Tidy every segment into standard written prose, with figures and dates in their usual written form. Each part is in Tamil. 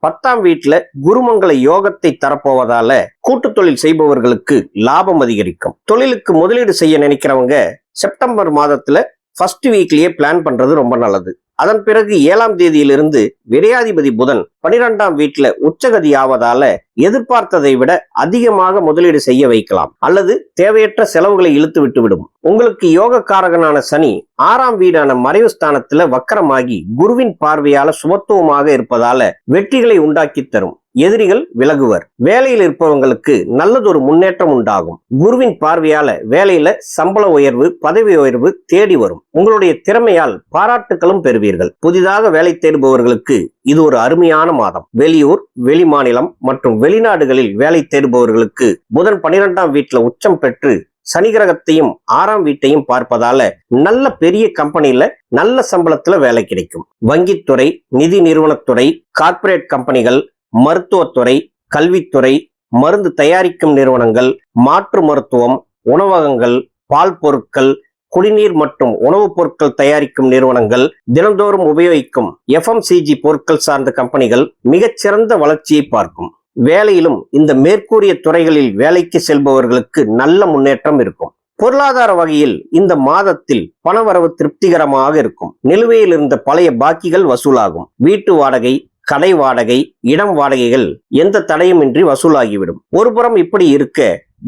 10ஆம் வீட்டுல குருமங்கள யோகத்தை தரப்போவதால கூட்டு தொழில் செய்பவர்களுக்கு லாபம் அதிகரிக்கும். தொழிலுக்கு முதலீடு செய்ய நினைக்கிறவங்க செப்டம்பர் மாதத்துல ஃபர்ஸ்ட் வீக்லயே பிளான் பண்றது ரொம்ப நல்லது. அதன் பிறகு 7ஆம் தேதியிலிருந்து விரையாதிபதி புதன் 12ஆம் வீட்டுல உச்சகதி ஆவதால எதிர்பார்த்ததை விட அதிகமாக முதலீடு செய்ய வைக்கலாம் அல்லது தேவையற்ற செலவுகளை இழுத்து விட்டுவிடும். உங்களுக்கு யோகக்காரகனான சனி 6ஆம் வீடான மறைவு ஸ்தானத்துல வக்கரமாகி குருவின் பார்வையால சுபத்துவமாக இருப்பதால வெற்றிகளை உண்டாக்கி தரும். எதிரிகள் விலகுவர். வேலையில் இருப்பவங்களுக்கு நல்லதொரு முன்னேற்றம் உண்டாகும். குருவின் பார்வையால வேலையில சம்பள உயர்வு, பதவி உயர்வு தேடி வரும். உங்களுடைய திறமையால் பாராட்டுகளும் பெறுவீர்கள். புதிதாக வேலை தேடுபவர்களுக்கு இது ஒரு அருமையான மாதம். வெளியூர், வெளிமாநிலம் மற்றும் வெளிநாடுகளில் வேலை தேடுபவர்களுக்கு புதன் 12ஆம் வீட்டுல உச்சம் பெற்று சனி கிரகத்தையும் 6ஆம் வீட்டையும் பார்ப்பதால நல்ல பெரிய கம்பெனில நல்ல சம்பளத்துல வேலை கிடைக்கும். வங்கித்துறை, நிதி நிறுவனத்துறை, கார்ப்பரேட் கம்பெனிகள், மருத்துவத்துறை, கல்வித்துறை, மருந்து தயாரிக்கும் நிறுவனங்கள், மாற்று மருத்துவம், உணவகங்கள், பால் பொருட்கள், குடிநீர் மற்றும் உணவுப் பொருட்கள் தயாரிக்கும் நிறுவனங்கள், தினந்தோறும் உபயோகிக்கும் FMCG பொருட்கள் சார்ந்த கம்பெனிகள் மிகச்சிறந்த வளர்ச்சியை பார்க்கும். வேலையிலும் இந்த மேற்கூறிய துறைகளில் வேலைக்கு செல்பவர்களுக்கு நல்ல முன்னேற்றம் இருக்கும். பொருளாதார வகையில் இந்த மாதத்தில் பணவரவு திருப்திகரமாக இருக்கும். நிலுவையில் இருந்த பழைய பாக்கிகள் வசூலாகும். வீட்டு வாடகை, கடை வாடகை, இடம் வாடகைகள் எந்த தடையுமின்றி வசூலாகிவிடும். ஒருபுறம் இப்படி இருக்க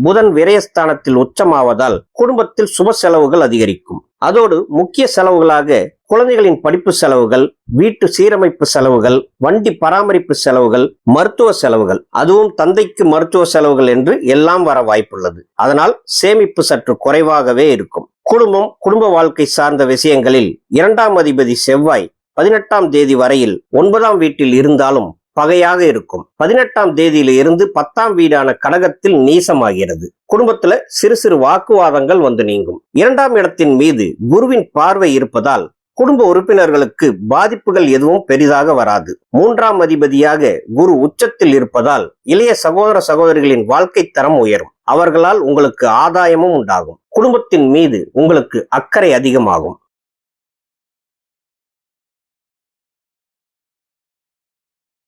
புதன் விரயஸ்தானத்தில் உச்சமாவதால் குடும்பத்தில் சுப செலவுகள் அதிகரிக்கும். அதோடு முக்கிய செலவுகளாக குழந்தைகளின் படிப்பு செலவுகள், வீட்டு சீரமைப்பு செலவுகள், வண்டி பராமரிப்பு செலவுகள், மருத்துவ செலவுகள், அதுவும் தந்தைக்கு மருத்துவ செலவுகள் என்று எல்லாம் வர வாய்ப்புள்ளது. அதனால் சேமிப்பு சற்று குறைவாகவே இருக்கும். குடும்ப வாழ்க்கை சார்ந்த விஷயங்களில் 2ஆம் அதிபதி செவ்வாய் 18ஆம் தேதி வரையில் 9ஆம் வீட்டில் இருந்தாலும் பகையாக இருக்கும். 18ஆம் தேதியில இருந்து 10ஆம் வீடான கடகத்தில் நீசமாகிறது. குடும்பத்துல சிறு சிறு வாக்குவாதங்கள் வந்து நீங்கும். 2ஆம் இடத்தின் மீது குருவின் பார்வை இருப்பதால் குடும்ப உறுப்பினர்களுக்கு பாதிப்புகள் எதுவும் பெரிதாக வராது. 3ஆம் அதிபதியாக குரு உச்சத்தில் இருப்பதால் இளைய சகோதர சகோதரிகளின் வாழ்க்கை தரம் உயரும். அவர்களால் உங்களுக்கு ஆதாயமும் உண்டாகும். குடும்பத்தின் மீது உங்களுக்கு அக்கறை அதிகமாகும்.